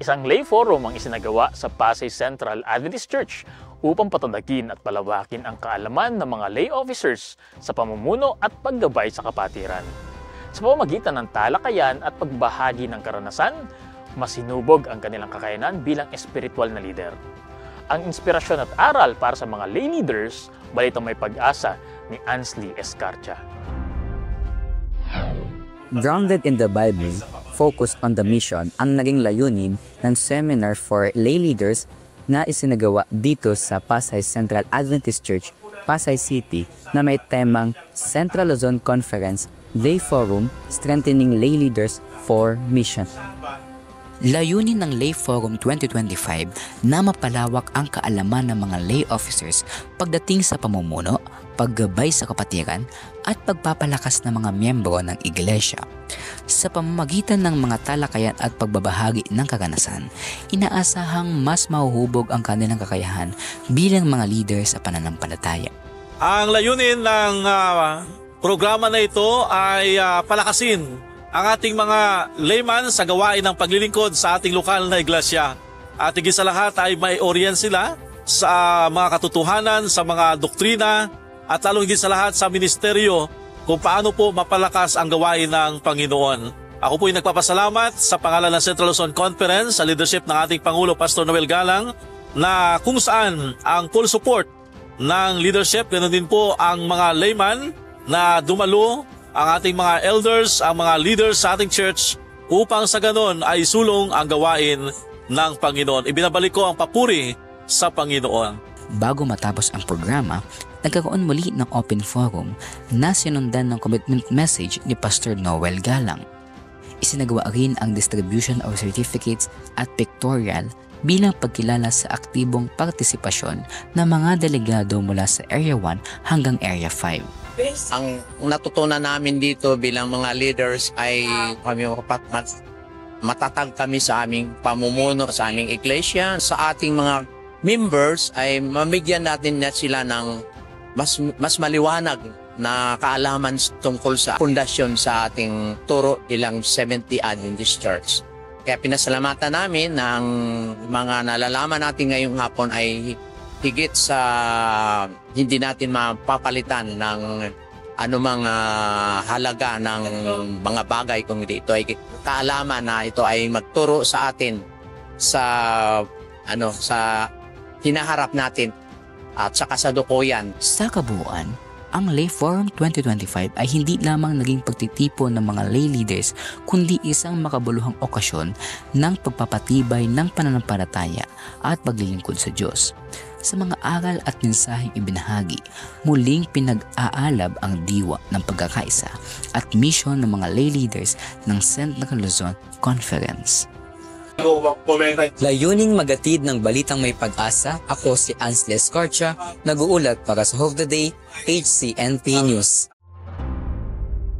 Isang lay forum ang isinagawa sa Pasay Central Adventist Church upang patadagin at palawakin ang kaalaman ng mga lay officers sa pamumuno at paggabay sa kapatiran. Sa pamamagitan ng talakayan at pagbahagi ng karanasan, masinubog ang kanilang kakayanan bilang espiritual na leader. Ang inspirasyon at aral para sa mga lay leaders, Balitang May Pag-asa ni Ansley Escarcha. Grounded in the Bible, focused on the mission ang naging layunin ng seminar for lay leaders na isinagawa dito sa Pasay Central Adventist Church, Pasay City na may temang Central Luzon Conference Lay Forum Strengthening Lay Leaders for Mission. Layunin ng Lay Forum 2025 na mapalawak ang kaalaman ng mga lay officers pagdating sa pamumuno, paggabay sa kapatiran at pagpapalakas ng mga miyembro ng iglesia. Sa pamamagitan ng mga talakayan at pagbabahagi ng karanasan, inaasahang mas mahuhubog ang kanilang kakayahan bilang mga leader sa pananampalataya. Ang layunin ng programa na ito ay palakasin ang ating mga layman sa gawain ng paglilingkod sa ating lokal na iglesia. At higit sa lahat ay may orient sila sa mga katotohanan, sa mga doktrina, at lalong higit sa lahat sa ministeryo kung paano po mapalakas ang gawain ng Panginoon. Ako po ay nagpapasalamat sa pangalan ng Central Luzon Conference sa leadership ng ating Pangulo Pastor Noel Galang na kung saan ang full support ng leadership, ganoon din po ang mga layman na dumalo, ang ating mga elders, ang mga leaders sa ating church upang sa ganon ay sulong ang gawain ng Panginoon. Ibinabalik ko ang papuri sa Panginoon. Bago matapos ang programa, nagkaroon muli ng open forum na sinundan ng commitment message ni Pastor Noel Galang. Isinagawa rin ang distribution of certificates at pictorial bilang pagkilala sa aktibong partisipasyon ng mga delegado mula sa Area 1 hanggang Area 5. Ang natutunan namin dito bilang mga leaders ay kami matatag kami sa aming pamumuno sa aming iglesia. Sa ating mga members ay mamigyan natin na sila ng mas maliwanag na kaalaman tungkol sa pundasyon sa ating turo ilang 70 Adventist Church. Kaya pinasalamatan namin ng mga nalalaman natin ngayong hapon ay higit sa hindi natin mapapalitan ng anumang halaga ng mga bagay kung ito ay kaalaman na ito ay magturo sa atin sa sa hinaharap natin at sa kasalukuyan. Sa kabuuan, ang Lay Forum 2025 ay hindi lamang naging pagtitipon ng mga lay leaders kundi isang makabuluhang okasyon ng pagpapatibay ng pananampalataya at paglilingkod sa Diyos. Sa mga aral at mensaheng ibinahagi, muling pinag-aalab ang diwa ng pagkakaisa at misyon ng mga lay leaders ng Central Luzon Conference. Layuning magatid ng Balitang May Pag-asa, ako si Ansley Escarcha, nag-uulat para sa Hope of the Day, HCNP News.